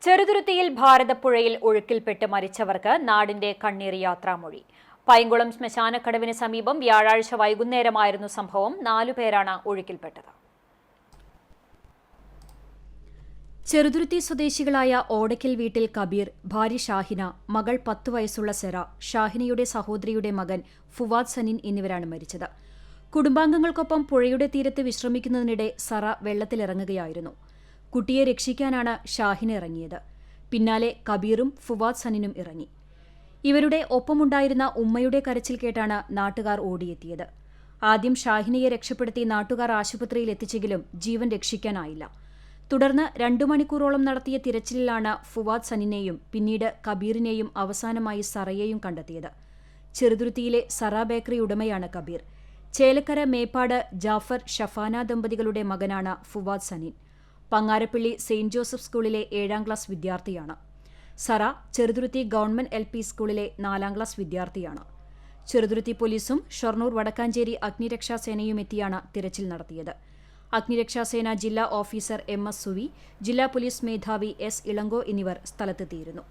ചെറുതുരുത്തിയിൽ ഭാരതപ്പുഴയിൽ ഒഴുക്കിൽപ്പെട്ട് മരിച്ചവർക്ക് നാടിന്റെ കണ്ണീർ യാത്രാമൊഴി. പൈങ്കുളം ശ്മശാനക്കടവിന് സമീപം വ്യാഴാഴ്ച വൈകുന്നേരമായിരുന്നു സംഭവം. 4 പേരാണ് ഒഴുക്കിൽപ്പെട്ടത്. ചെറുതുരുത്തി സ്വദേശികളായ ഓടയ്ക്കൽ വീട്ടിൽ കബീർ, ഭാര്യ ഷാഹിന, മകൾ 10 വയസ്സുള്ള സെറ, ഷാഹിനയുടെ സഹോദരിയുടെ മകൻ ഫുവാദ് സനിൻ എന്നിവരാണ് മരിച്ചത്. കുടുംബാംഗങ്ങൾക്കൊപ്പം പുഴയുടെ തീരത്ത് വിശ്രമിക്കുന്നതിനിടെ സറ വെള്ളത്തിലിറങ്ങുകയായിരുന്നു. കുട്ടിയെ രക്ഷിക്കാനാണ് ഷാഹിന ഇറങ്ങിയത്. പിന്നാലെ കബീറും ഫുവാദ് സനിനും ഇറങ്ങി. ഇവരുടെ ഒപ്പമുണ്ടായിരുന്ന ഉമ്മയുടെ കരച്ചിൽ കേട്ടാണ് നാട്ടുകാർ ഓടിയെത്തിയത്. ആദ്യം ഷാഹിനയെ രക്ഷപ്പെടുത്തി നാട്ടുകാർ ആശുപത്രിയിൽ എത്തിച്ചെങ്കിലും ജീവൻ രക്ഷിക്കാനായില്ല. തുടർന്ന് 2 മണിക്കൂറോളം നടത്തിയ തിരച്ചിലിലാണ് ഫുവാദ് സനിനെയും പിന്നീട് കബീറിനെയും അവസാനമായി സറയെയും കണ്ടെത്തിയത്. ചെറുതുരുത്തിയിലെ സറ ബേക്കറി ഉടമയാണ് കബീർ. ചേലക്കര മേപ്പാട് ജാഫർ ഷഫാന ദമ്പതികളുടെ മകനാണ് ഫുവാദ് സനിൻ. പങ്ങാരപ്പള്ളി സെയിന്റ് ജോസഫ് സ്കൂളിലെ 7ാം ക്ലാസ് വിദ്യാർത്ഥിയാണ്. സറ ചെറുതുരുത്തി ഗവൺമെന്റ് LP സ്കൂളിലെ 4ാം ക്ലാസ് വിദ്യാർത്ഥിയാണ്. ചെറുതുരുത്തി പോലീസും ഷൊർണൂർ വടക്കാഞ്ചേരി അഗ്നിരക്ഷാസേനയും എത്തിയാണ് തിരച്ചിൽ നടത്തിയത്. അഗ്നിരക്ഷാസേന ജില്ലാ ഓഫീസർ MS സുവി, ജില്ലാ പോലീസ് മേധാവി S ഇളങ്കോ എന്നിവർ സ്ഥലത്തെത്തിയിരുന്നു.